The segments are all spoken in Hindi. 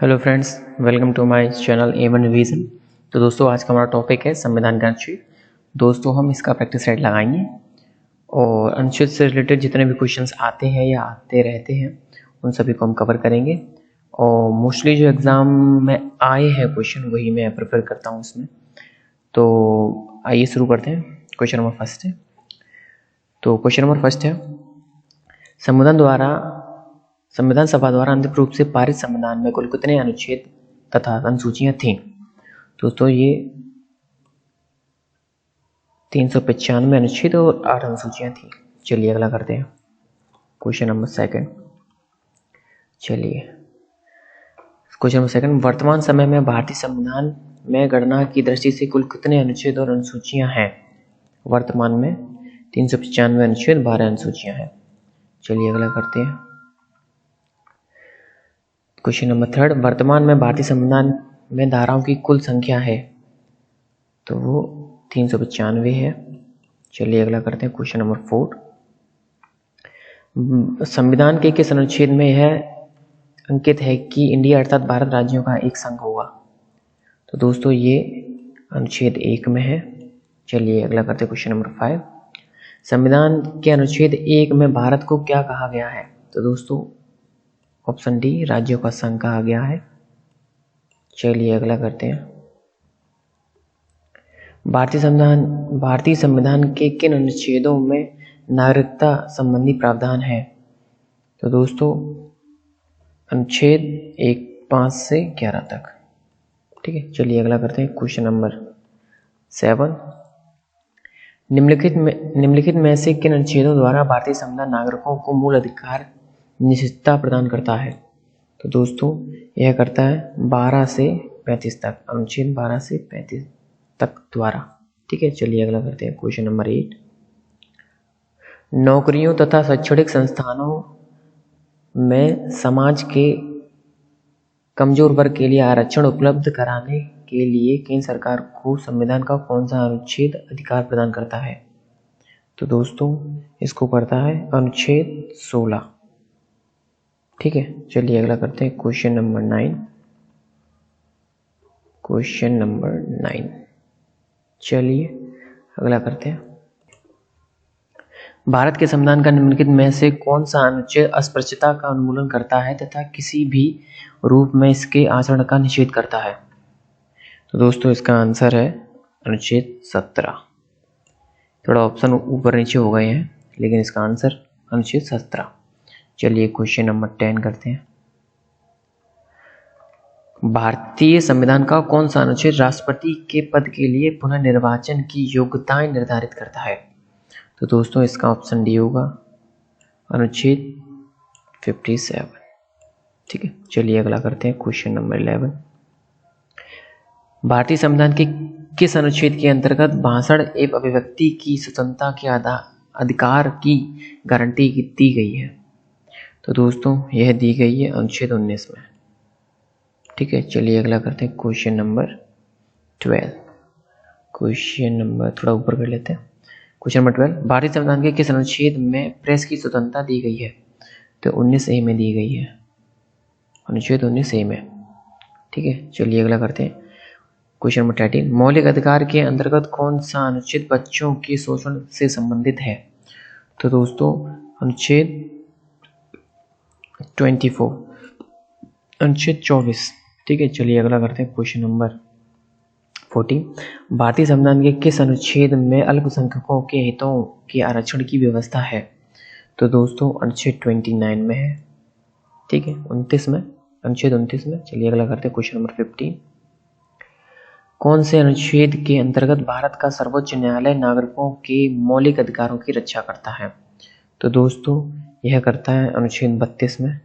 Hello friends, welcome to my channel A1 revision. तो दोस्तों, आज का हमारा टॉपिक है संविधान का अनुच्छेद। दोस्तों, हम इसका प्रैक्टिस सेट लगाएंगे और अनुच्छेद से रिलेटेड जितने भी क्वेश्चंस आते हैं या आते रहते हैं उन सभी को हम कवर करेंगे। और मोस्टली जो एग्ज़ाम में आए हैं क्वेश्चन वही मैं प्रिपेयर करता हूँ इसमें। तो आइए शुरू करते हैं। क्वेश्चन नंबर फर्स्ट है। तो क्वेश्चन नंबर फर्स्ट है, संविधान सभा द्वारा अंतिम रूप से पारित संविधान में कुल कितने अनुच्छेद तथा अनुसूचियां थीं? दोस्तों, ये 395 अनुच्छेद और 8 अनुसूचियां थीं। चलिए अगला करते हैं। Question number second. Question number second, वर्तमान समय में भारतीय संविधान में गणना की दृष्टि से कुल कितने अनुच्छेद और अनुसूचियां हैं? वर्तमान में 395 अनुच्छेद, 12 अनुसूचियां हैं। चलिए अगला करते हैं। क्वेश्चन नंबर थर्ड, वर्तमान में भारतीय संविधान में धाराओं की कुल संख्या है? तो वो 395 है। चलिए अगला करते हैं। क्वेश्चन नंबर 4, संविधान के किस अनुच्छेद में यह अंकित है कि इंडिया अर्थात भारत राज्यों का एक संघ होगा? तो दोस्तों, ये अनुच्छेद 1 में है। चलिए अगला करते हैं। क्वेश्चन नंबर 5, संविधान के अनुच्छेद 1 में भारत को क्या कहा गया है? तो दोस्तों, ऑप्शन डी, राज्यों का संघ कहा गया है। चलिए अगला करते हैं। भारतीय संविधान के किन अनुच्छेदों में नागरिकता संबंधी प्रावधान है? तो दोस्तों, अनुच्छेद 1, 5 से 11 तक। ठीक है, चलिए अगला करते हैं। क्वेश्चन नंबर 7, निम्नलिखित में से किन अनुच्छेदों द्वारा भारतीय संविधान नागरिकों को मूल अधिकार निश्चितता प्रदान करता है? तो दोस्तों, यह करता है 12 से 35 तक, अनुच्छेद 12 से 35 तक द्वारा। ठीक है, चलिए अगला करते हैं। क्वेश्चन नंबर 8, नौकरियों तथा शैक्षणिक संस्थानों में समाज के कमजोर वर्ग के लिए आरक्षण उपलब्ध कराने के लिए केंद्र सरकार को संविधान का कौन सा अनुच्छेद अधिकार प्रदान करता है? तो दोस्तों, इसको करता है अनुच्छेद 16। ठीक है, चलिए अगला करते हैं। Question number 9। चलिए अगला करते हैं। भारत के संविधान का निम्नलिखित में से कौन सा अनुच्छेद अस्पृश्यता का उन्मूलन करता है तथा किसी भी रूप में इसके आचरण का निषेध करता है? तो दोस्तों, इसका आंसर है अनुच्छेद 17। थोड़ा ऑप्शन ऊपर नीचे हो गए हैं, लेकिन इसका आंसर अनुच्छेद 17। चलिए क्वेश्चन नंबर 10 करते हैं। भारतीय संविधान का कौन सा अनुच्छेद राष्ट्रपति के पद के लिए पुनर्निर्वाचन की योग्यताएं निर्धारित करता है? तो दोस्तों, इसका ऑप्शन डी होगा, अनुच्छेद 57। ठीक है, चलिए अगला करते हैं। क्वेश्चन नंबर 11, भारतीय संविधान के किस अनुच्छेद के अंतर्गत भाषण एवं अभिव्यक्ति की स्वतंत्रता के अधिकार की गारंटी दी गई है? तो दोस्तों, यह दी गई है अनुच्छेद 19 में। ठीक है, चलिए अगला करते हैं। Question number 12। क्वेश्चन नंबर थोड़ा ऊपर कर लेते हैं। क्वेश्चन नंबर 12, भारतीय संविधान के किस अनुच्छेद में प्रेस की स्वतंत्रता दी गई है? तो 19A में दी गई है, अनुच्छेद 19A में। ठीक है, चलिए अगला करते हैं। क्वेश्चन नंबर 13, मौलिक अधिकार के अंतर्गत कौन सा अनुच्छेद बच्चों के शोषण से संबंधित है? तो दोस्तों, अनुच्छेद 24, अनुच्छेद 24। ठीक है, चलिए अगला करते हैं। क्वेश्चन नंबर 14, भारतीय संविधान के किस अनुच्छेद में अल्पसंख्यकों के हितों के आरक्षण की व्यवस्था है? तो दोस्तों, अनुच्छेद 29 में है। ठीक है, 29 में, अनुच्छेद 29 में। चलिए अगला करते हैं। क्वेश्चन नंबर 15, कौन से अनुच्छेद के अंतर्गत भारत का सर्वोच्च न्यायालय नागरिकों के मौलिक अधिकारों की रक्षा करता है? तो दोस्तों, यह करता है अनुच्छेद 32 में।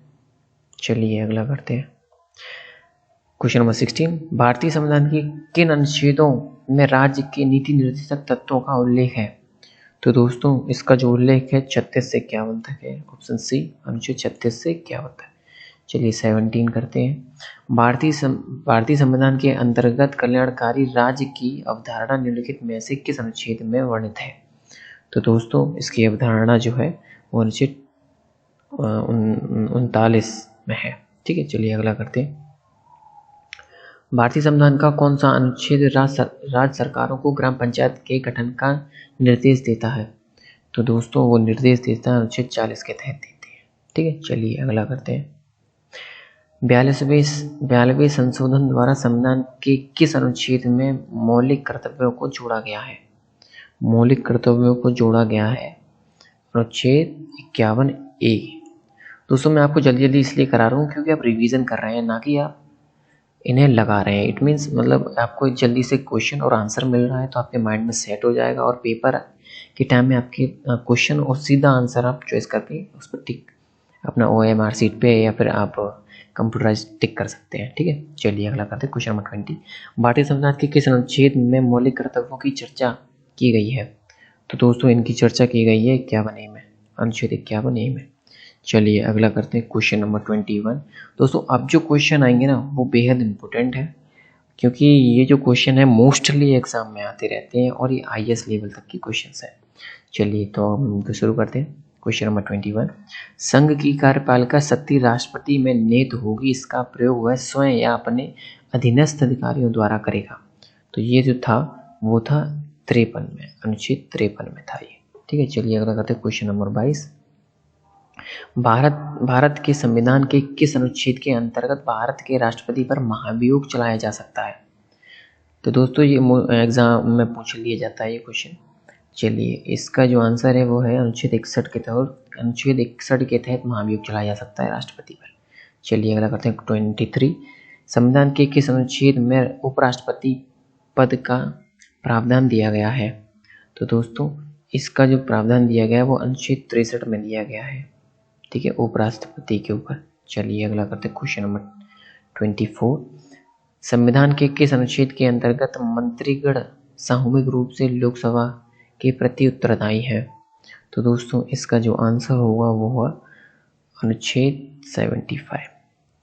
चलिए अगला करते हैं। क्वेश्चन नंबर 16, भारतीय संविधान के किन अनुच्छेदों में राज्य के नीति निर्देशक तत्वों का उल्लेख है? तो दोस्तों, इसका जो उल्लेख है 36 से 51 तक है, ऑप्शन सी, अनुच्छेद 36 से 51 तक। चलिए 17 करते हैं। भारतीय संविधान के अंतर्गत कल्याणकारी राज्य की अवधारणा निम्नलिखित में से किस अनुच्छेद में वर्णित है? तो दोस्तों, इसकी अवधारणा जो है वो अनुच्छेद 39 में है। ठीक है, चलिए अगला करते हैं। भारतीय संविधान का कौन सा अनुच्छेद राज्य सरकारों को ग्राम पंचायत के गठन का निर्देश देता है? तो दोस्तों वो निर्देश देता है अनुच्छेद 40 के तहत देते हैं। ठीक है, चलिए अगला करते हैं। 42वें संशोधन द्वारा संविधान के किस अनुच्छेद में मौलिक कर्तव्यों को जोड़ा गया है? मौलिक कर्तव्यों को जोड़ा गया है अनुच्छेद 51A। दोस्तों मैं आपको जल्दी जल्दी इसलिए करा रहा हूँ क्योंकि आप रिवीजन कर रहे हैं, ना कि आप इन्हें लगा रहे हैं। इट मीन्स मतलब आपको जल्दी से क्वेश्चन और आंसर मिल रहा है तो आपके माइंड में सेट हो जाएगा और पेपर के टाइम में आपके क्वेश्चन और सीधा आंसर आप चॉइस करके उस पर टिक अपना OMR सीट पे या फिर आप कंप्यूटराइज टिक कर सकते हैं। ठीक है, चलिए अगला करते हैं क्वेश्चन नंबर 20। भारतीय संविधान के किस अनुच्छेद में मौलिक कर्तव्यों की चर्चा की गई है? तो दोस्तों इनकी चर्चा की गई है 51A में, अनुच्छेद 51A में। चलिए अगला करते हैं क्वेश्चन नंबर 21। दोस्तों अब जो क्वेश्चन आएंगे ना वो बेहद इंपॉर्टेंट है क्योंकि ये जो क्वेश्चन है मोस्टली एग्जाम में आते रहते हैं और ये IAS लेवल तक के क्वेश्चन हैं। चलिए तो हम शुरू करते हैं क्वेश्चन नंबर 21। संघ की कार्यपालिका शक्ति राष्ट्रपति में निहित होगी, इसका प्रयोग वह स्वयं या अपने अधीनस्थ अधिकारियों द्वारा करेगा। तो ये जो था वो था 53 में, अनुच्छेद 53 में था ये। ठीक है, चलिए अगला करते हैं क्वेश्चन नंबर 22। भारत के संविधान के किस अनुच्छेद के अंतर्गत भारत के राष्ट्रपति पर महाभियोग चलाया जा सकता है? तो दोस्तों ये एग्जाम में पूछ लिया जाता है ये क्वेश्चन। चलिए इसका जो आंसर है वो है अनुच्छेद 61 के तहत। अनुच्छेद 61 के तहत महाभियोग चलाया जा सकता है राष्ट्रपति पर। चलिए अगला करते हैं 23। संविधान के किस अनुच्छेद में उपराष्ट्रपति पद का प्रावधान दिया गया है? तो दोस्तों इसका जो प्रावधान दिया गया है वो अनुच्छेद 63 में दिया गया है। ठीक है, उपराष्ट्रपति के ऊपर। चलिए अगला करते हैं क्वेश्चन नंबर 24। संविधान के किस अनुच्छेद के अंतर्गत मंत्रीगण सामूहिक रूप से लोकसभा के प्रति उत्तरदायी है? तो दोस्तों इसका जो आंसर होगा वो हुआ अनुच्छेद 75।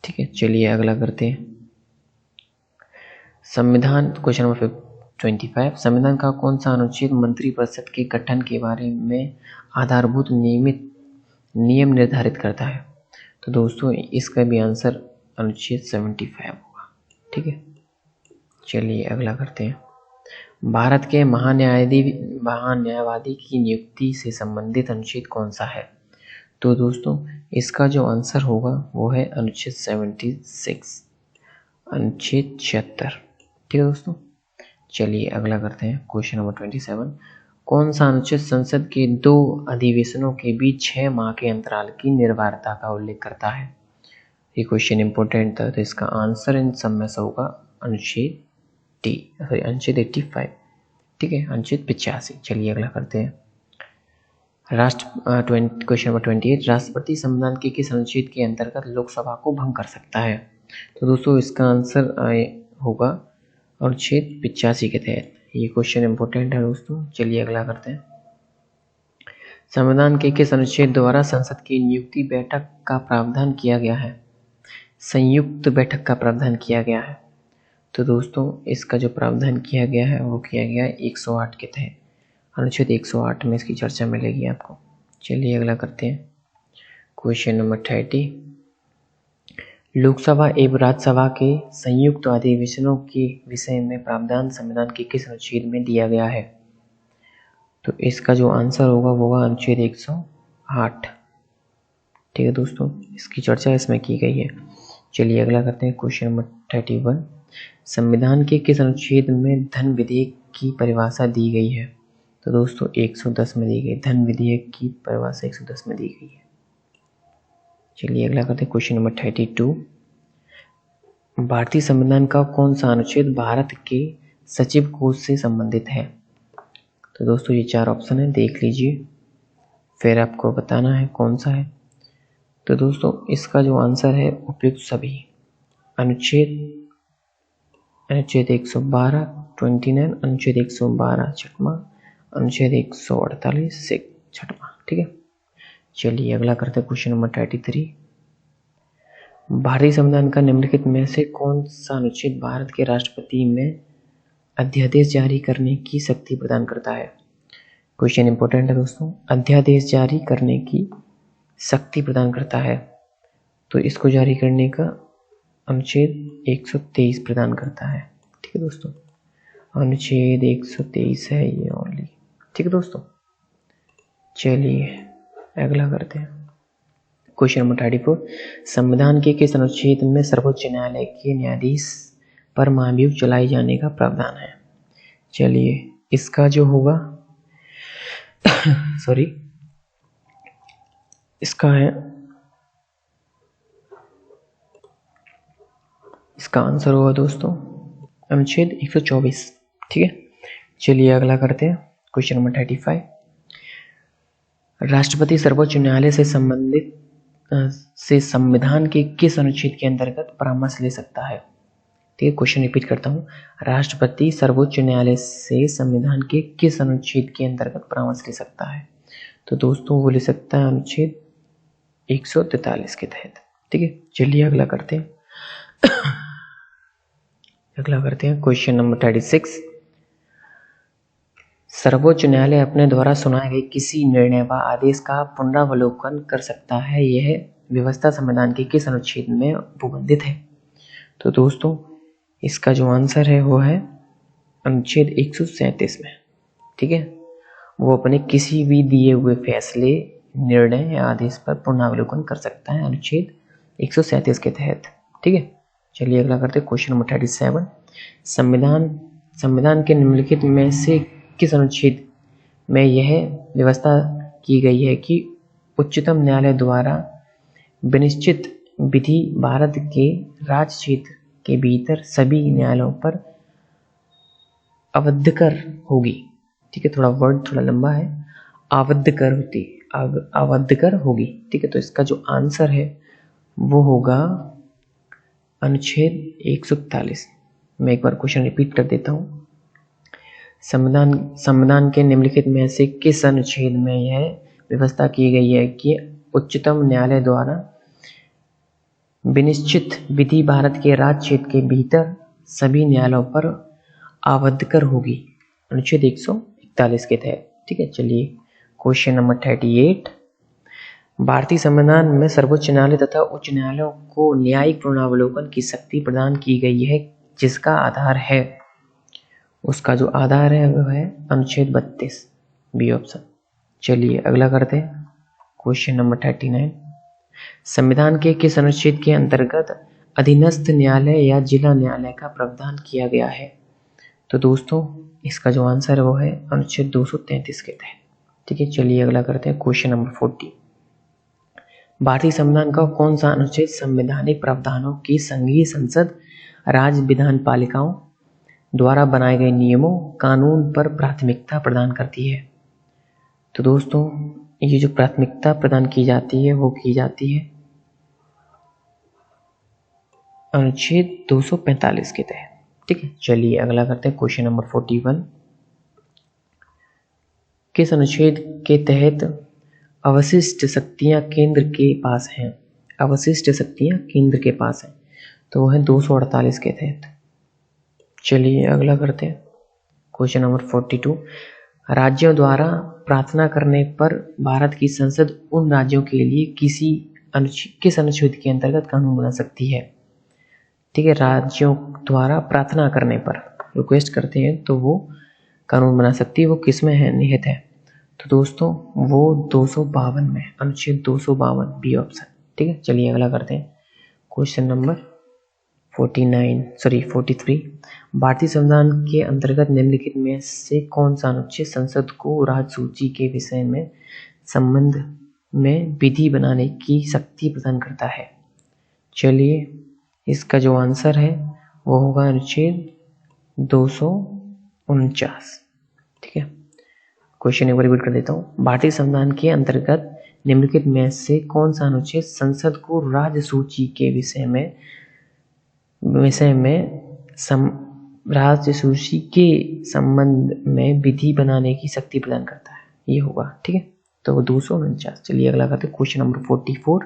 ठीक है, चलिए अगला करते हैं संविधान क्वेश्चन नंबर 25। संविधान का कौन सा अनुच्छेद मंत्रिपरिषद के गठन के बारे में आधारभूत नियम निर्धारित करता है? तो दोस्तों इसका भी आंसर अनुच्छेद 75 होगा। ठीक है, चलिए अगला करते हैं। भारत के महान्यायवादी की नियुक्ति से संबंधित अनुच्छेद कौन सा है? तो दोस्तों इसका जो आंसर होगा वो है अनुच्छेद 76, अनुच्छेद 76। ठीक है दोस्तों, चलिए अगला करते हैं क्वेश्चन नंबर 27। कौन सा अनुच्छेद संसद के 2 अधिवेशनों के बीच 6 माह के अंतराल की निर्बाधता का उल्लेख करता है? ये क्वेश्चन इंपॉर्टेंट था तो इसका आंसर इन सब में से होगा अनुच्छेद 85। ठीक है, अनुच्छेद 85। चलिए अगला करते हैं क्वेश्चन नंबर 28। राष्ट्रपति संविधान के किस अनुच्छेद के अंतर्गत लोकसभा को भंग कर सकता है? तो दोस्तों इसका आंसर होगा अनुच्छेद 85 के तहत। ये क्वेश्चन इंपॉर्टेंट है दोस्तों। चलिए अगला करते हैं। संविधान के किस अनुच्छेद द्वारा संसद की नियुक्ति बैठक का प्रावधान किया गया है? संयुक्त बैठक का प्रावधान किया गया है। तो दोस्तों इसका जो प्रावधान किया गया है वो किया गया है 108 के तहत। अनुच्छेद 108 में इसकी चर्चा मिलेगी आपको। चलिए अगला करते हैं क्वेश्चन नंबर 30। लोकसभा एवं राज्यसभा के संयुक्त अधिवेशनों के विषय में प्रावधान संविधान के किस अनुच्छेद में दिया गया है? तो इसका जो आंसर होगा वो होगा अनुच्छेद 108। ठीक है दोस्तों, इसकी चर्चा इसमें की गई है। चलिए अगला करते हैं क्वेश्चन नंबर 31। संविधान के किस अनुच्छेद में धन विधेयक की परिभाषा दी गई है? तो दोस्तों 110 में दी गई। धन विधेयक की परिभाषा 110 में दी गई है। चलिए अगला करते हैं क्वेश्चन नंबर 32। भारतीय संविधान का कौन सा अनुच्छेद भारत के सचिव कोष से संबंधित है? तो दोस्तों ये 4 ऑप्शन है, देख लीजिए फिर आपको बताना है कौन सा है। तो दोस्तों इसका जो आंसर है उपयुक्त सभी। अनुच्छेद 112, 29, अनुच्छेद 112 छठवां, अनुच्छेद 148 छठवां। ठीक है, चलिए अगला करते हैं क्वेश्चन नंबर 33। भारतीय संविधान का निम्नलिखित में से कौन सा अनुच्छेद भारत के राष्ट्रपति में अध्यादेश जारी करने की शक्ति प्रदान करता है? क्वेश्चन इंपॉर्टेंट है दोस्तों। अध्यादेश जारी करने की शक्ति प्रदान करता है तो इसको जारी करने का अनुच्छेद 123 प्रदान करता है। ठीक है दोस्तों, अनुच्छेद 123 है ये ओनली। ठीक है दोस्तों, चलिए अगला करते हैं। क्वेश्चन नंबर 34, संविधान के किस अनुच्छेद में सर्वोच्च न्यायालय के न्यायाधीश पर महाभियोग चलाए जाने का प्रावधान है? चलिए इसका जो होगा सॉरी, इसका आंसर होगा दोस्तों अनुच्छेद 124। ठीक है, चलिए अगला करते हैं। क्वेश्चन नंबर 35, राष्ट्रपति सर्वोच्च न्यायालय से संबंधित संविधान के किस अनुच्छेद के अंतर्गत परामर्श ले सकता है? ठीक है, क्वेश्चन रिपीट करता हूँ, राष्ट्रपति सर्वोच्च न्यायालय से संविधान के किस अनुच्छेद के अंतर्गत परामर्श ले सकता है? तो दोस्तों वो ले सकता है अनुच्छेद 143 के तहत। ठीक है, चलिए अगला करते हैं। क्वेश्चन नंबर 36, सर्वोच्च न्यायालय अपने द्वारा सुनाए गए किसी निर्णय व आदेश का पुनरावलोकन कर सकता है, यह व्यवस्था संविधान के किस अनुच्छेद में उपबंधित है? तो दोस्तों इसका जो आंसर है वो है अनुच्छेद 137 में। ठीक है, वो अपने किसी भी दिए हुए फैसले, निर्णय या आदेश पर पुनरावलोकन कर सकता है अनुच्छेद 137 के तहत। ठीक है, चलिए अगला करते हैं। क्वेश्चन नंबर 37, संविधान के निम्नलिखित में से किस अनुच्छेद में यह व्यवस्था की गई है कि उच्चतम न्यायालय द्वारा विनिश्चित विधि भारत के राज्य क्षेत्र के भीतर सभी न्यायालयों पर अवध्यकर होगी? ठीक है, थोड़ा वर्ड थोड़ा लंबा है, अवध्यकर होगी। ठीक है, तो इसका जो आंसर है वो होगा अनुच्छेद 141। मैं एक बार क्वेश्चन रिपीट कर देता हूँ, संविधान के निम्नलिखित में से किस अनुच्छेद में यह व्यवस्था की गई है कि उच्चतम न्यायालय द्वारा विनिश्चित विधि भारत के राज्य क्षेत्र के भीतर सभी न्यायालयों पर आवद्धकर होगी? अनुच्छेद 141 के तहत। ठीक है, चलिए क्वेश्चन नंबर 38, भारतीय संविधान में सर्वोच्च न्यायालय तथा उच्च न्यायालयों को न्यायिक पुनरावलोकन की शक्ति प्रदान की गई है, जिसका आधार है, उसका जो आधार है वह है अनुच्छेद 32, बी ऑप्शन। चलिए अगला करते हैं। क्वेश्चन नंबर 39, संविधान के किस अनुच्छेद के अंतर्गत अधीनस्थ न्यायालय या जिला न्यायालय का प्रावधान किया गया है? तो दोस्तों इसका जो आंसर है वो है अनुच्छेद 233 के तहत। ठीक है, चलिए अगला करते हैं। क्वेश्चन नंबर 40, भारतीय संविधान का कौन सा अनुच्छेद संवैधानिक प्रावधानों की संघीय संसद राज्य विधान पालिकाओं द्वारा बनाए गए नियमों कानून पर प्राथमिकता प्रदान करती है? तो दोस्तों ये जो प्राथमिकता प्रदान की जाती है वो की जाती है अनुच्छेद 245 के तहत। ठीक है, चलिए अगला करते हैं। क्वेश्चन नंबर 41, किस अनुच्छेद के तहत अवशिष्ट शक्तियां केंद्र के पास हैं? अवशिष्ट शक्तियां केंद्र के पास हैं, तो वह है 248 के तहत। चलिए अगला करते हैं। क्वेश्चन नंबर 42, राज्यों द्वारा प्रार्थना करने पर भारत की संसद उन राज्यों के लिए किस अनुच्छेद के अंतर्गत कानून बना सकती है? ठीक है, राज्यों द्वारा प्रार्थना करने पर रिक्वेस्ट करते हैं तो वो कानून बना सकती है, वो किस में है, निहित है? तो दोस्तों वो 252 में, अनुच्छेद 252, बी ऑप्शन। ठीक है, चलिए अगला करते हैं। क्वेश्चन नंबर 43, भारतीय संविधान के अंतर्गत निम्नलिखित में से कौन सा अनुच्छेद संसद को राज्य सूची के विषय में संबंध में विधि बनाने की शक्ति प्रदान करता है? चलिए इसका जो आंसर है वो होगा अनुच्छेद 249। ठीक है, क्वेश्चन एक बार रिपीट कर देता हूँ, भारतीय संविधान के अंतर्गत निम्नलिखित में से कौन सा अनुच्छेद संसद को राज्य सूची के विषय में राज्य सूची के संबंध में विधि बनाने की शक्ति प्रदान करता है? ये होगा। ठीक है, तो 249। चलिए अगला करते हैं। क्वेश्चन नंबर 44,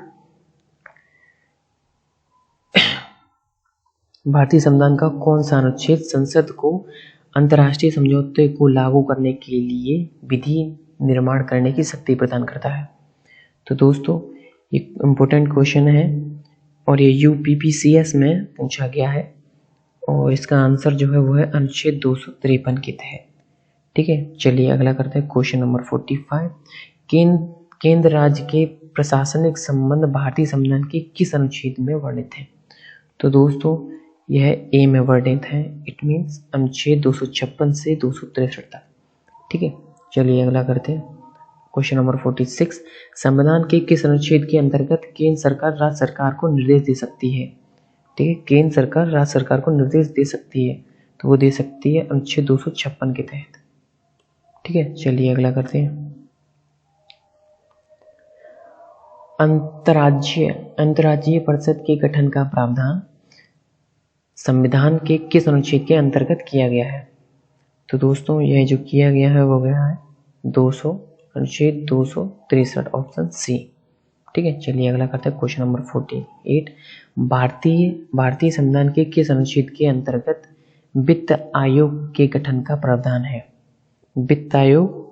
भारतीय संविधान का कौन सा अनुच्छेद संसद को अंतर्राष्ट्रीय समझौते को लागू करने के लिए विधि निर्माण करने की शक्ति प्रदान करता है? तो दोस्तों एक इम्पोर्टेंट क्वेश्चन है, और ये यूपीपीसीएस में पूछा गया है और इसका आंसर जो है वो है अनुच्छेद 253 के तहत। ठीक है, चलिए अगला करते हैं क्वेश्चन नंबर 45। केंद्र राज्य के प्रशासनिक संबंध भारतीय संविधान के किस अनुच्छेद में वर्णित है? तो दोस्तों यह ए में वर्णित है, इट मीन्स अनुच्छेद 256 से 263 तक। ठीक है, चलिए अगला करते हैं क्वेश्चन नंबर 46। संविधान के किस अनुच्छेद के अंतर्गत केंद्र सरकार राज्य सरकार को निर्देश दे सकती है? ठीक है, केंद्र सरकार राज्य सरकार को निर्देश दे सकती है, तो वो दे सकती है अनुच्छेद 256 के तहत। ठीक है, चलिए अगला करते हैं। अंतर्राज्यीय परिषद के गठन का प्रावधान संविधान के किस अनुच्छेद के अंतर्गत किया गया है? तो दोस्तों यह जो किया गया है वो गया है अनुच्छेद 263, ऑप्शन सी। ठीक है, चलिए अगला करते हैं क्वेश्चन नंबर 48। भारतीय संविधान के किस अनुच्छेद के अंतर्गत वित्त आयोग के गठन का प्रावधान है? वित्त आयोग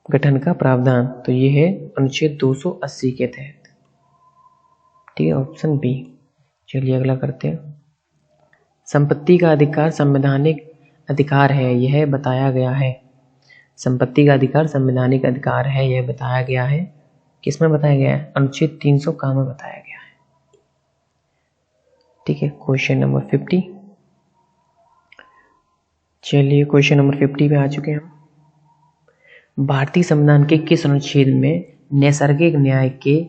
गठन का प्रावधान तो ये है अनुच्छेद 280 के तहत। ठीक है, ऑप्शन बी। चलिए अगला करते हैं। संपत्ति का अधिकार संवैधानिक अधिकार है, यह बताया गया है। संपत्ति का अधिकार संवैधानिक अधिकार है, यह बताया गया है। किसमें बताया गया है? अनुच्छेद 300 का में बताया गया है। ठीक है, क्वेश्चन नंबर 50। चलिए क्वेश्चन नंबर 50 पे आ चुके हैं हम। भारतीय संविधान के किस अनुच्छेद में नैसर्गिक न्याय के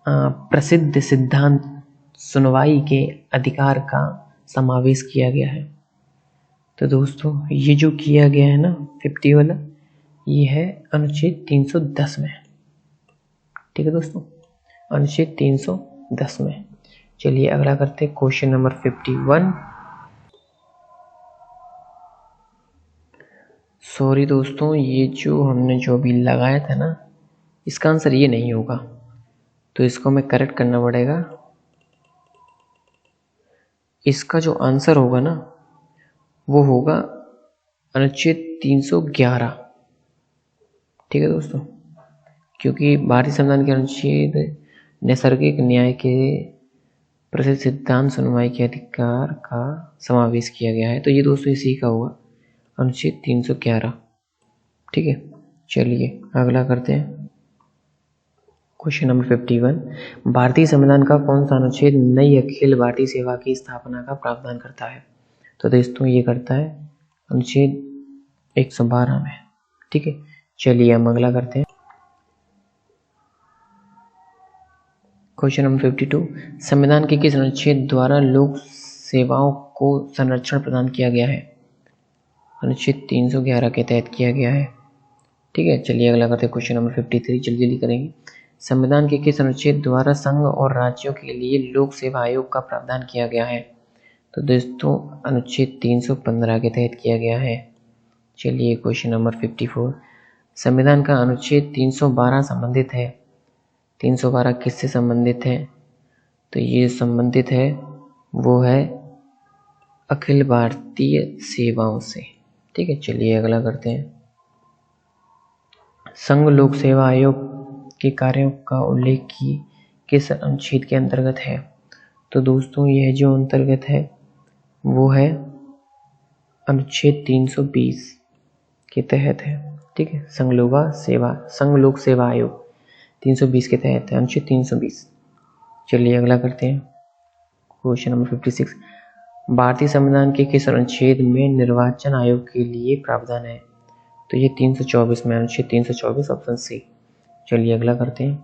प्रसिद्ध सिद्धांत सुनवाई के अधिकार का समावेश किया गया है? तो दोस्तों ये जो किया गया है ना 50 वाला, ये है अनुच्छेद 310 में। ठीक है दोस्तों, अनुच्छेद 310 में। चलिए अगला करते हैं क्वेश्चन नंबर 51। सॉरी दोस्तों, ये जो हमने जो भी लगाया था ना, इसका आंसर ये नहीं होगा, तो इसको हमें करेक्ट करना पड़ेगा। इसका जो आंसर होगा ना वो होगा अनुच्छेद 311। ठीक है दोस्तों, क्योंकि भारतीय संविधान के अनुच्छेद नैसर्गिक न्याय के प्रसिद्ध सिद्धांत सुनवाई के अधिकार का समावेश किया गया है, तो ये दोस्तों इसी का होगा अनुच्छेद 311। ठीक है, चलिए अगला करते हैं क्वेश्चन नंबर 51। भारतीय संविधान का कौन सा अनुच्छेद नई अखिल भारतीय सेवा की स्थापना का प्रावधान करता है? तो दोस्तों ये करता है अनुच्छेद 112 में। ठीक है, चलिए हम अगला करते हैं क्वेश्चन नंबर 52। संविधान के किस अनुच्छेद द्वारा लोक सेवाओं को संरक्षण प्रदान किया गया है? अनुच्छेद 311 के तहत किया गया है। ठीक है, चलिए अगला करते हैं क्वेश्चन नंबर 53। जल्दी करेंगे। संविधान के किस अनुच्छेद द्वारा संघ और राज्यों के लिए लोक सेवा आयोग का प्रावधान किया गया है? तो दोस्तों अनुच्छेद 315 के तहत किया गया है। चलिए क्वेश्चन नंबर 54। संविधान का अनुच्छेद 312 संबंधित है। 312 किससे संबंधित है? तो ये संबंधित है वो है अखिल भारतीय सेवाओं से। ठीक है, चलिए अगला करते हैं। संघ लोक सेवा आयोग के कार्यों का उल्लेख किस अनुच्छेद के अंतर्गत है? तो दोस्तों यह जो अंतर्गत है वो है अनुच्छेद 320 के तहत है। ठीक है, संघ लोक सेवा आयोग 320 के तहत है, अनुच्छेद 320। चलिए अगला करते हैं क्वेश्चन नंबर 56। भारतीय संविधान के किस अनुच्छेद में निर्वाचन आयोग के लिए प्रावधान है? तो ये 324 में, अनुच्छेद 324, ऑप्शन सी। चलिए अगला करते हैं।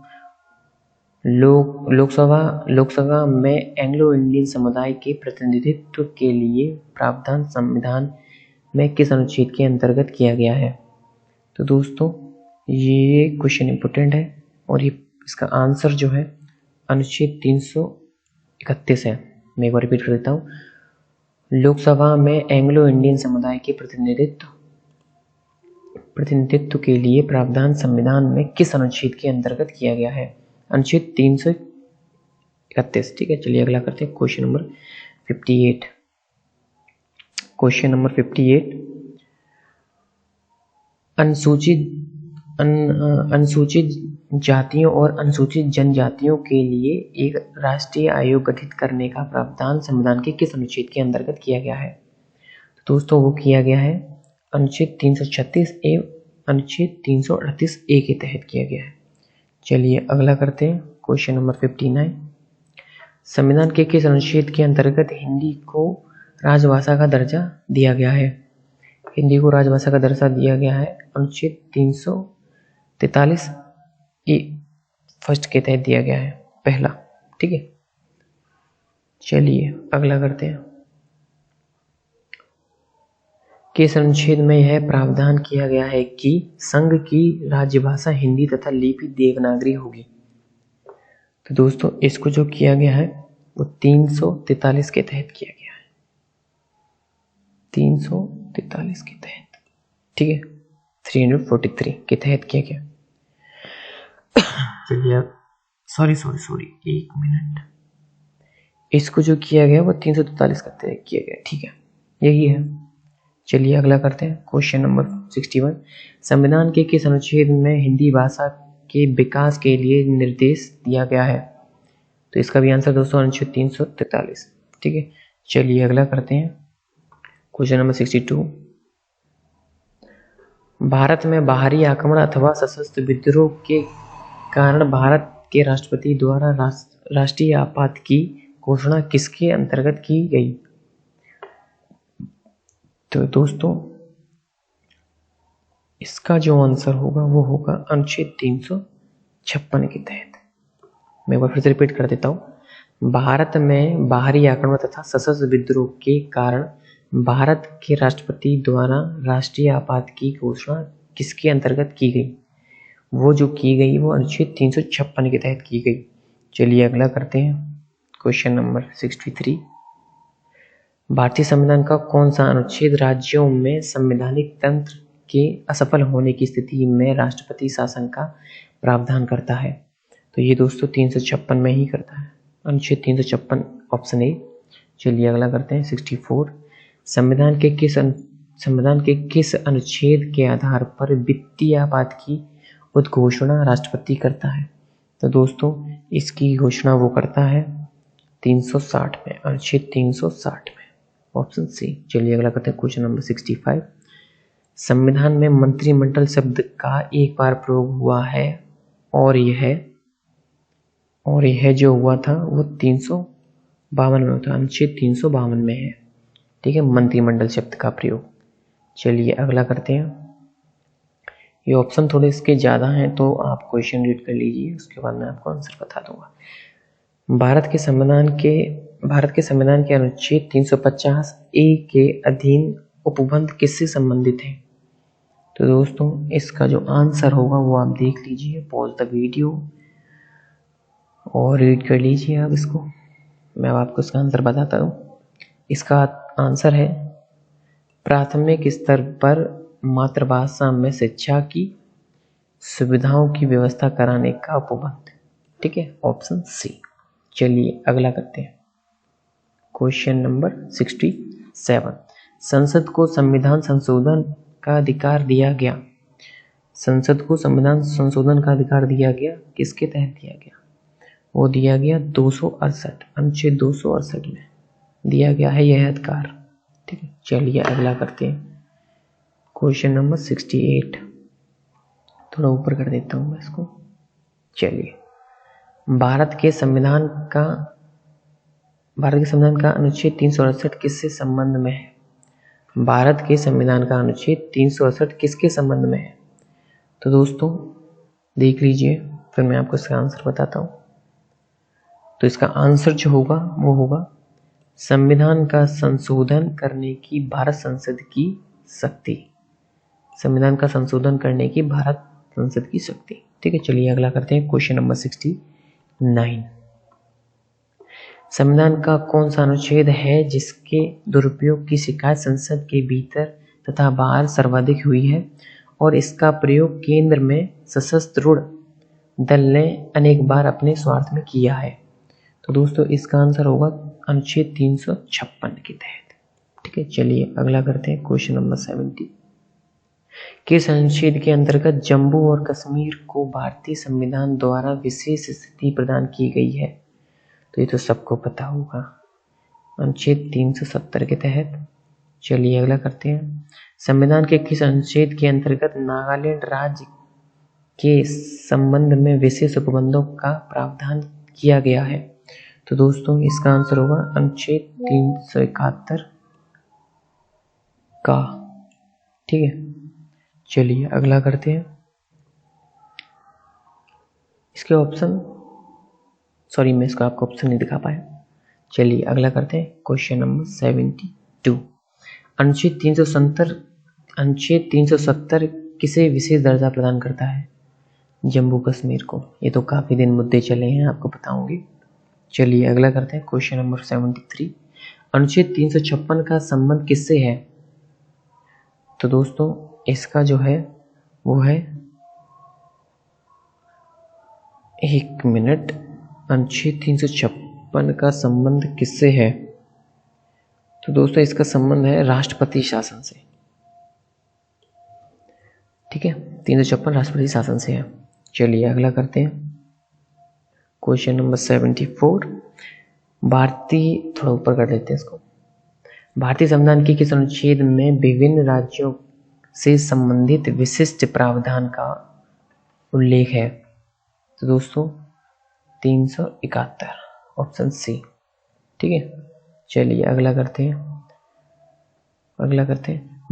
लोकसभा में एंग्लो इंडियन समुदाय के प्रतिनिधित्व के लिए प्रावधान संविधान में किस अनुच्छेद के अंतर्गत किया गया है? तो दोस्तों ये क्वेश्चन इंपोर्टेंट है और ये इसका आंसर जो है अनुच्छेद 331 है। मैं एक बार रिपीट कर देता हूँ। लोकसभा में एंग्लो इंडियन समुदाय के प्रतिनिधित्व के लिए प्रावधान संविधान में किस अनुच्छेद के अंतर्गत किया गया है? अनुच्छेद 331। ठीक है, चलिए अगला करते हैं क्वेश्चन नंबर 58। Question number 58। अनुसूचित जातियों और अनुसूचित जनजातियों के लिए एक राष्ट्रीय आयोग गठित करने का प्रावधान संविधान के किस अनुच्छेद के अंतर्गत किया गया है? दोस्तों वो किया गया है अनुच्छेद 336 एवं अनुच्छेद 338 ए के तहत किया गया है। चलिए अगला करते हैं क्वेश्चन नंबर 59। संविधान के किस अनुच्छेद के अंतर्गत हिंदी को राजभाषा का दर्जा दिया गया है? हिंदी को राजभाषा का दर्जा दिया गया है अनुच्छेद 343 ए फर्स्ट के तहत दिया गया है, पहला। ठीक है, चलिए अगला करते हैं। किस अनुच्छेद में यह प्रावधान किया गया है कि संघ की राज्यभाषा हिंदी तथा लिपि देवनागरी होगी? तो दोस्तों इसको जो किया गया है वो 343 के तहत किया गया है, 343 के तहत। ठीक है, 343 के तहत किया गया। चलिए सॉरी एक मिनट, इसको जो किया गया वो 343 का तहत किया गया। ठीक है, यही है। चलिए अगला करते हैं क्वेश्चन नंबर 61। संविधान के किस अनुच्छेद में हिंदी भाषा के विकास के लिए निर्देश दिया गया है? तो इसका भी आंसर दोस्तों अनुच्छेद 343। ठीक है, चलिए अगला करते हैं क्वेश्चन नंबर 62। भारत में बाहरी आक्रमण अथवा सशस्त्र विद्रोह के कारण भारत के राष्ट्रपति द्वारा राष्ट्रीय आपात की घोषणा किसके अंतर्गत की गई? तो दोस्तों इसका जो आंसर होगा वो होगा अनुच्छेद 356 के तहत। मैं एक बार फिर से रिपीट कर देता हूँ। भारत में बाहरी आक्रमण तथा सशस्त्र विद्रोह के कारण भारत के राष्ट्रपति द्वारा राष्ट्रीय आपात की घोषणा किसके अंतर्गत की गई? वो जो की गई वो अनुच्छेद 356 के तहत की गई। चलिए अगला करते हैं क्वेश्चन नंबर 63। भारतीय संविधान का कौन सा अनुच्छेद राज्यों में संवैधानिक तंत्र के असफल होने की स्थिति में राष्ट्रपति शासन का प्रावधान करता है? तो ये दोस्तों 356 में ही करता है, अनुच्छेद 356 ऑप्शन ए। चलिए अगला करते हैं 64। संविधान के किस अनुच्छेद के आधार पर वित्तीय आपात की उद्घोषणा राष्ट्रपति करता है? तो दोस्तों इसकी घोषणा वो करता है 360 में, अनुच्छेद 360 में, ऑप्शन सी। चलिए अगला करते हैं क्वेश्चन नंबर 65। संविधान में मंत्रिमंडल शब्द का एक बार प्रयोग हुआ है और यह जो हुआ था वो 352 में होता है, अनुच्छेद 352 में है। ठीक है, मंत्रिमंडल शब्द का प्रयोग। चलिए अगला करते हैं। ये ऑप्शन थोड़े इसके ज़्यादा हैं तो आप क्वेश्चन रीड कर लीजिए, उसके बाद मैं आपको आंसर बता दूंगा। भारत के संविधान के अनुच्छेद 350 ए के अधीन उपबंध किससे संबंधित है? तो दोस्तों इसका जो आंसर होगा वो आप देख लीजिए, पॉज द वीडियो और रीड कर लीजिए आप इसको। मैं आपको इसका आंसर बताता हूँ। इसका आंसर है प्राथमिक स्तर पर मातृभाषा में शिक्षा की सुविधाओं की व्यवस्था कराने का उपबंध। ठीक है, ऑप्शन सी। चलिए अगला करते हैं क्वेश्चन नंबर 67। संसद को संविधान संशोधन का अधिकार दिया गया। संसद को संविधान संशोधन का अधिकार दिया गया किसके तहत दिया गया? वो दिया गया 268, अनुच्छेद 268 में दिया गया है यह अधिकार। ठीक है, चलिए अगला करते हैं क्वेश्चन नंबर 68। थोड़ा ऊपर कर देता हूँ मैं इसको। चलिए, भारत के संविधान का अनुच्छेद 368 किससे संबंध में है? भारत के संविधान का अनुच्छेद 368 किसके संबंध में है? तो दोस्तों देख लीजिए, फिर मैं आपको इसका आंसर बताता हूँ। तो इसका आंसर जो होगा वो होगा संविधान का संशोधन करने की भारत संसद की शक्ति। संविधान का संशोधन करने की भारत संसद की शक्ति। ठीक है, चलिए अगला करते हैं क्वेश्चन नंबर 69। संविधान का कौन सा अनुच्छेद है जिसके दुरुपयोग की शिकायत संसद के भीतर तथा बाहर सर्वाधिक हुई है और इसका प्रयोग केंद्र में सशस्त्र दल ने अनेक बार अपने स्वार्थ में किया है? तो दोस्तों इसका आंसर होगा अनुच्छेद 356 के तहत। ठीक है, चलिए अगला करते हैं क्वेश्चन नंबर 70। किस अनुच्छेद के अंतर्गत जम्मू और कश्मीर को भारतीय संविधान द्वारा विशेष स्थिति प्रदान की गई है? तो ये तो सबको पता होगा, अनुच्छेद 370 के तहत। चलिए अगला करते हैं। संविधान के किस अनुच्छेद के अंतर्गत नागालैंड राज्य के संबंध में विशेष उपबंधों का प्रावधान किया गया है? तो दोस्तों इसका आंसर होगा अनुच्छेद 371 का। ठीक है, चलिए अगला करते हैं। इसके ऑप्शन, सॉरी मैं इसका आपको ऑप्शन नहीं दिखा पाया। चलिए अगला करते हैं, क्वेश्चन नंबर 72। अनुच्छेद 370 किसे विशेष दर्जा प्रदान करता है? जम्मू कश्मीर को। ये तो काफी दिन मुद्दे चले हैं, आपको बताऊंगी। चलिए अगला करते हैं, क्वेश्चन नंबर 73। अनुच्छेद 356 का संबंध किससे है? तो दोस्तों इसका जो है वो है, एक मिनट, अनुच्छेद 356 का संबंध किससे है? तो दोस्तों इसका संबंध है राष्ट्रपति शासन से। ठीक है, 356 राष्ट्रपति शासन से है। चलिए अगला करते हैं, क्वेश्चन नंबर 74। भारतीय, थोड़ा ऊपर कर देते हैं इसको। भारतीय संविधान के किस अनुच्छेद में विभिन्न राज्यों से संबंधित विशिष्ट प्रावधान का उल्लेख है? तो दोस्तों 371, ऑप्शन सी। ठीक है, चलिए अगला करते हैं।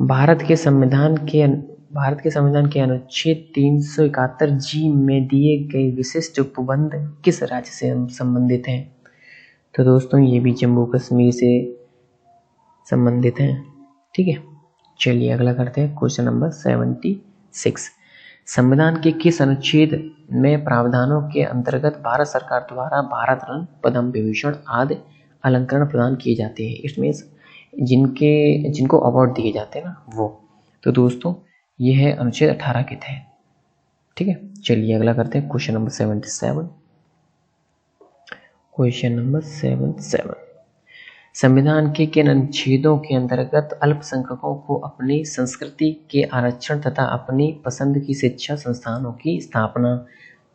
भारत के संविधान के अनुच्छेद 371 जी में दिए गए विशिष्ट उपबंध किस राज्य से संबंधित हैं? तो दोस्तों ये भी जम्मू कश्मीर से संबंधित हैं। ठीक है, चलिए अगला करते हैं, क्वेश्चन नंबर 76। संविधान के किस अनुच्छेद में प्रावधानों के अंतर्गत भारत सरकार द्वारा भारत रत्न, पद्म विभूषण आदि अलंकरण प्रदान किए जाते हैं? इसमें जिनको अवार्ड दिए जाते हैं ना वो। तो दोस्तों ये है अनुच्छेद 18 के तहत। ठीक है, चलिए अगला करते हैं, क्वेश्चन नंबर 77। Question number 77। संविधान के किन अनुच्छेदों के अंतर्गत अल्पसंख्यकों को अपनी संस्कृति के आरक्षण तथा अपनी पसंद की शिक्षा संस्थानों की स्थापना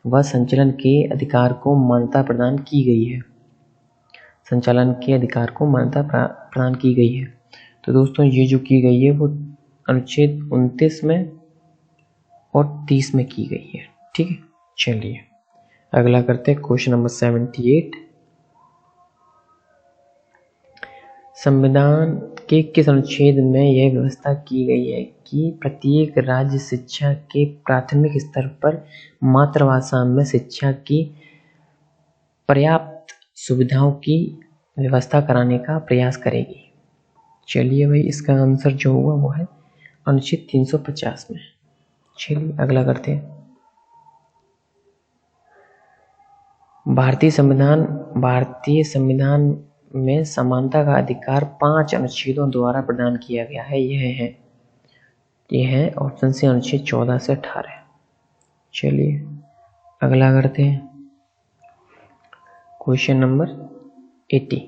व संचालन के अधिकार को मान्यता प्रदान की गई है? प्रदान की गई है। तो दोस्तों ये जो की गई है वो अनुच्छेद 29 में और 30 में की गई है। ठीक है, चलिए अगला करते हैं, क्वेश्चन नंबर 78। संविधान के किस अनुच्छेद में यह व्यवस्था की गई है कि प्रत्येक राज्य शिक्षा के प्राथमिक स्तर पर मातृभाषा में शिक्षा की पर्याप्त सुविधाओं की व्यवस्था कराने का प्रयास करेगी? चलिए भाई इसका आंसर जो हुआ वो है अनुच्छेद 350 में। चलिए अगला करते हैं। भारतीय संविधान में समानता का अधिकार 5 अनुच्छेदों द्वारा प्रदान किया गया है। यह है ऑप्शन सी, अनुच्छेद 14 से 18। चलिए अगला करते हैं, क्वेश्चन नंबर 80।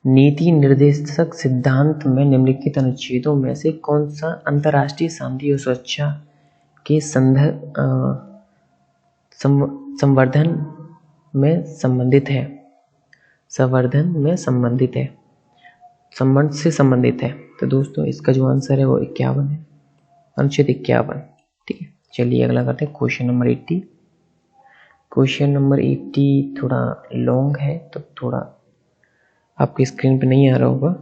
नीति निर्देशक सिद्धांत में निम्नलिखित अनुच्छेदों में से कौन सा अंतर्राष्ट्रीय शांति और सुरक्षा के संवर्धन में संबंधित है? संबंध से संबंधित है। तो दोस्तों इसका जो आंसर है वो 51 है, अनुच्छेद 51। ठीक है, चलिए अगला करते हैं, क्वेश्चन नंबर 80। क्वेश्चन नंबर 80 थोड़ा लॉन्ग है तो थोड़ा आपकी स्क्रीन पे नहीं आ रहा होगा।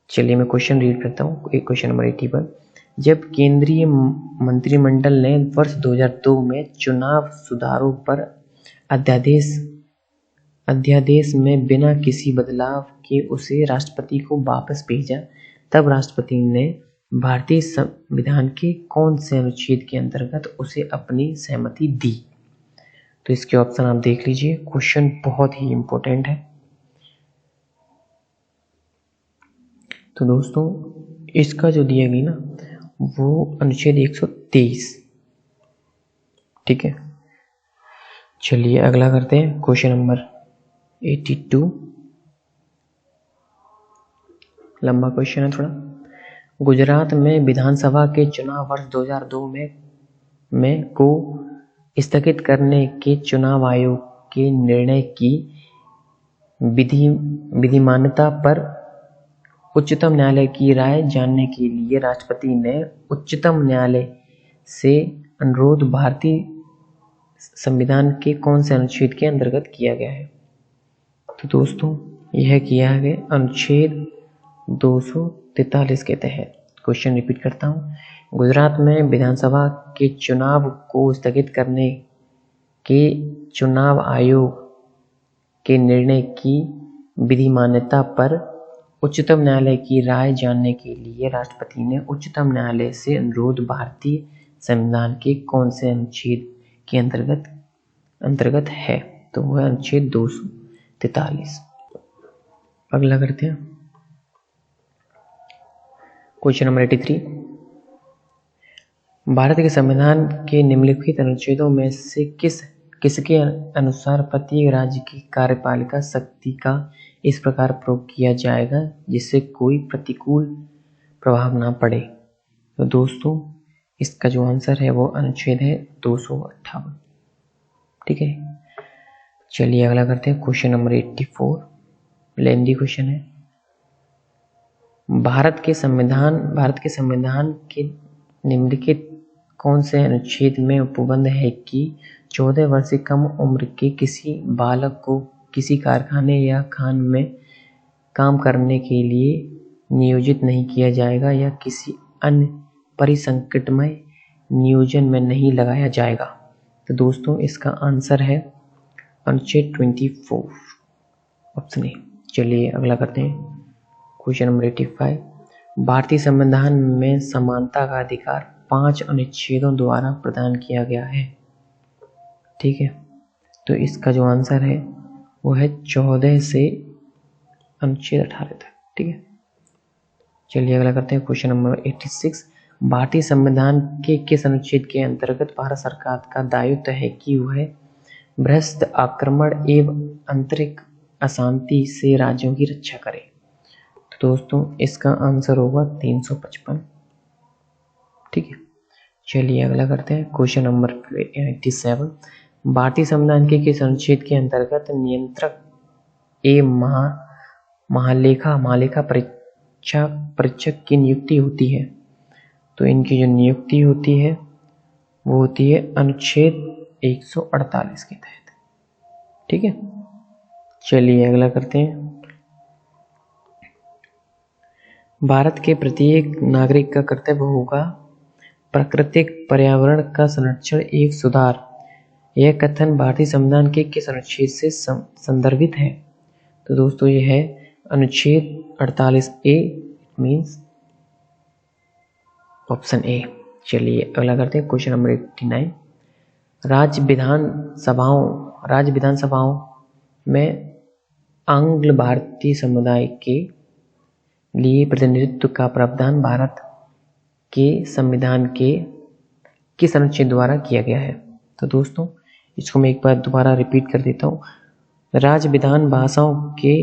चलिए मैं क्वेश्चन रीड करता हूँ। क्वेश्चन नंबर 80 पर, जब केंद्रीय मंत्रिमंडल ने वर्ष 2002 में चुनाव सुधारों पर अध्यादेश में बिना किसी बदलाव के उसे राष्ट्रपति को वापस भेजा, तब राष्ट्रपति ने भारतीय संविधान के कौन से अनुच्छेद के अंतर्गत उसे अपनी सहमति दी? तो इसके ऑप्शन आप देख लीजिए, क्वेश्चन बहुत ही इंपॉर्टेंट है। तो दोस्तों इसका जो दिया गया ना वो अनुच्छेद 123। ठीक है, चलिए अगला करते हैं, क्वेश्चन नंबर 82। लंबा क्वेश्चन है थोड़ा। गुजरात में विधानसभा के चुनाव वर्ष 2002 में को स्थगित करने के चुनाव आयोग के निर्णय की विधिमान्यता पर उच्चतम न्यायालय की राय जानने के लिए राष्ट्रपति ने उच्चतम न्यायालय से अनुरोध भारतीय संविधान के कौन से अनुच्छेद के अंतर्गत किया गया है? तो दोस्तों यह किया गया अनुच्छेद 243 के तहत। क्वेश्चन रिपीट करता हूँ। गुजरात में विधानसभा के चुनाव को स्थगित करने के चुनाव आयोग के निर्णय की विधिमान्यता पर उच्चतम न्यायालय की राय जानने के लिए राष्ट्रपति ने उच्चतम न्यायालय से अनुरोध भारतीय संविधान के कौन से अनुच्छेद के अंतर्गत है? तो वह अनुच्छेद 243। अगला करते हैं क्वेश्चन नंबर 83। भारत के संविधान के निम्नलिखित अनुच्छेदों में से किसके अनुसार प्रत्येक राज्य की कार्यपालिका शक्ति का इस प्रकार प्रयोग किया जाएगा जिससे कोई प्रतिकूल प्रभाव ना पड़े? तो दोस्तों इसका जो आंसर है वो अनुच्छेद है 258। ठीक है, चलिए अगला करते हैं क्वेश्चन नंबर 84। लेंदी क्वेश्चन है। भारत के संविधान के निम्नलिखित कौन से अनुच्छेद में उपबंध है कि 14 वर्ष से कम उम्र के किसी बालक को किसी कारखाने या खान में काम करने के लिए नियोजित नहीं किया जाएगा या किसी अन्य परिसंकटमय नियोजन में नहीं लगाया जाएगा? तो दोस्तों इसका आंसर है अनुच्छेद 24, ऑप्शन ए। चलिए अगला करते हैं क्वेश्चन नंबर 85। भारतीय संविधान में समानता का अधिकार 5 अनुच्छेदों द्वारा प्रदान किया गया है। ठीक है, तो इसका जो आंसर है वो है 14 से अनुच्छेद 18 तक। ठीक है, चलिए अगला करते हैं क्वेश्चन नंबर 86। भारतीय संविधान के किस अनुच्छेद के अंतर्गत भारत सरकार का दायित्व है कि वह भ्रष्ट आक्रमण एवं आंतरिक अशांति से राज्यों की रक्षा करे? तो दोस्तों इसका आंसर होगा 355। ठीक है, चलिए अगला करते हैं क्वेश्चन नंबर 87। भारतीय संविधान के किस अनुच्छेद के अंतर्गत नियंत्रक एवं महालेखा परीक्षक की नियुक्ति होती है? तो इनकी जो नियुक्ति होती है वो होती है अनुच्छेद 148 के तहत। ठीक है, चलिए अगला करते हैं। भारत के प्रत्येक नागरिक का कर्तव्य होगा प्राकृतिक पर्यावरण का संरक्षण एवं सुधार। यह कथन भारतीय संविधान के किस अनुच्छेद से संदर्भित है? तो दोस्तों यह है अनुच्छेद 48A, मीन्स ऑप्शन ए। चलिए अगला करते हैं क्वेश्चन नंबर 89। राज्य विधानसभाओं में आंग्ल भारतीय समुदाय के लिए प्रतिनिधित्व का प्रावधान भारत के संविधान के किस अनुच्छेद द्वारा किया गया है? तो दोस्तों इसको मैं एक बार दोबारा रिपीट कर देता हूँ। राज्य विधान भाषाओं के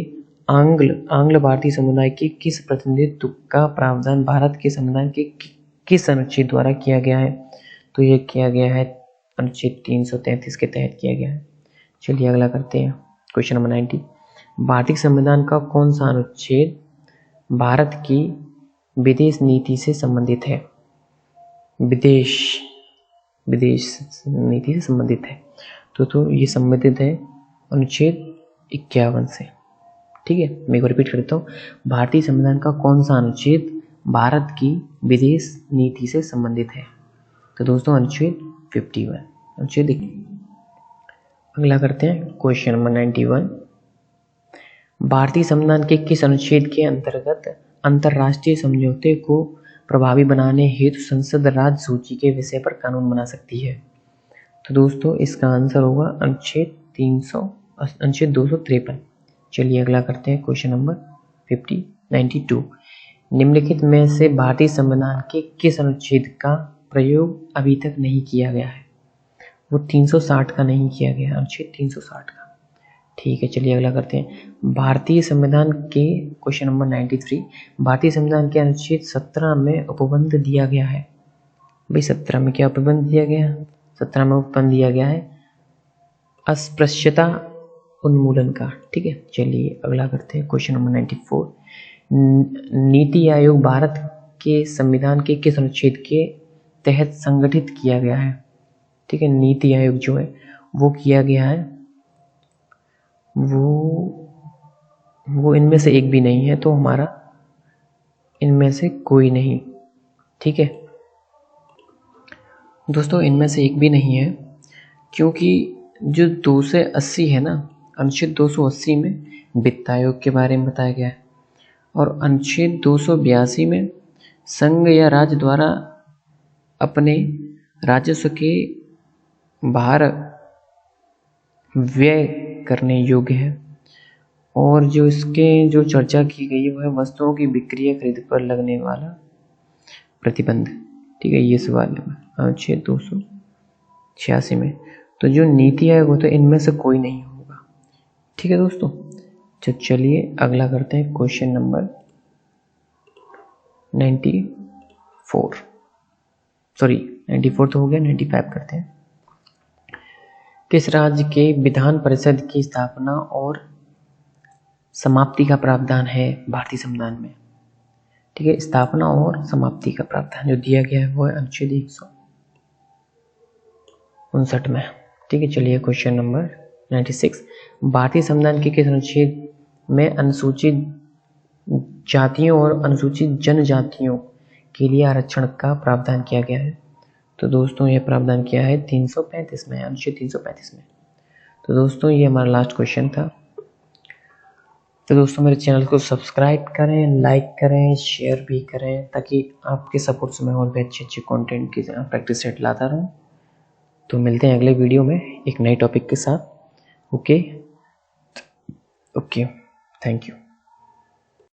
आंग्ल भारतीय समुदाय के किस प्रतिनिधित्व का प्रावधान भारत के संविधान के किस अनुच्छेद द्वारा किया गया है? तो यह किया गया है अनुच्छेद 333 के तहत किया गया है। चलिए अगला करते हैं क्वेश्चन नंबर 90। भारतीय संविधान का कौन सा अनुच्छेद भारत की विदेश नीति से संबंधित है? विदेश नीति से संबंधित है तो ये संबंधित है अनुच्छेद 51 से। ठीक है, मैं एक बार रिपीट कर देता हूँ। भारतीय संविधान का कौन सा अनुच्छेद भारत की विदेश नीति से संबंधित है? तो दोस्तों अनुच्छेद 51, अनुच्छेद। अगला करते हैं क्वेश्चन नंबर 91। भारतीय संविधान के किस अनुच्छेद के अंतर्गत अंतर्राष्ट्रीय समझौते को प्रभावी बनाने हेतु संसद राज्य सूची के विषय पर कानून बना सकती है? तो दोस्तों इसका आंसर होगा अनुच्छेद 253। चलिए अगला करते हैं क्वेश्चन नंबर 92। निम्नलिखित में से भारतीय संविधान के किस अनुच्छेद का प्रयोग अभी तक नहीं किया गया है? वो 360 का नहीं किया गया, अनुच्छेद 360 का। ठीक है, चलिए अगला करते हैं। भारतीय संविधान के क्वेश्चन नंबर 93, भारतीय संविधान के अनुच्छेद 17 में उपबंध दिया गया है। भाई 17 में क्या उपबंध दिया गया? 17 में उपबंध दिया गया है अस्पृश्यता उन्मूलन का। ठीक है, चलिए अगला करते हैं क्वेश्चन नंबर 94, नीति आयोग भारत के संविधान के किस अनुच्छेद के तहत संगठित किया गया है? ठीक है, नीति आयोग जो है वो किया गया है, वो इनमें से एक भी नहीं है, तो हमारा इनमें से कोई नहीं। ठीक है दोस्तों, इनमें से एक भी नहीं है, क्योंकि जो 280 है ना, अनुच्छेद 280 में वित्त आयोग के बारे में बताया गया है, और अनुच्छेद 282 में संघ या राज्य द्वारा अपने राजस्व के बाहर व्यय करने योग्य है, और जो इसके जो चर्चा की गई है वह वस्तुओं की बिक्री या खरीद पर लगने वाला प्रतिबंध। ठीक है, ये सवाल है अनुच्छेद 286 में। तो जो नीति आयोग होता है इनमें से कोई नहीं होगा। ठीक है दोस्तों, तो चलिए अगला करते हैं क्वेश्चन नंबर 94, सॉरी 94 तो हो गया, 95 करते हैं। किस राज्य के विधान परिषद की स्थापना और समाप्ति का प्रावधान है भारतीय संविधान में? ठीक है, स्थापना और समाप्ति का प्रावधान जो दिया गया है वो है अनुच्छेद 159 में। ठीक है, चलिए क्वेश्चन नंबर 96, भारतीय संविधान के किस अनुच्छेद में अनुसूचित जातियों और अनुसूचित जनजातियों के लिए आरक्षण का प्रावधान किया गया है? तो दोस्तों ये प्रावधान किया है 335 में, अनुच्छेद 335 में। तो दोस्तों ये हमारा लास्ट क्वेश्चन था। तो दोस्तों मेरे चैनल को सब्सक्राइब करें, लाइक करें, शेयर भी करें, ताकि आपके सपोर्ट से मैं और भी अच्छे कंटेंट की प्रैक्टिस सेट लाता रहूं। तो मिलते हैं अगले वीडियो में एक नए टॉपिक के साथ। Okay, thank you.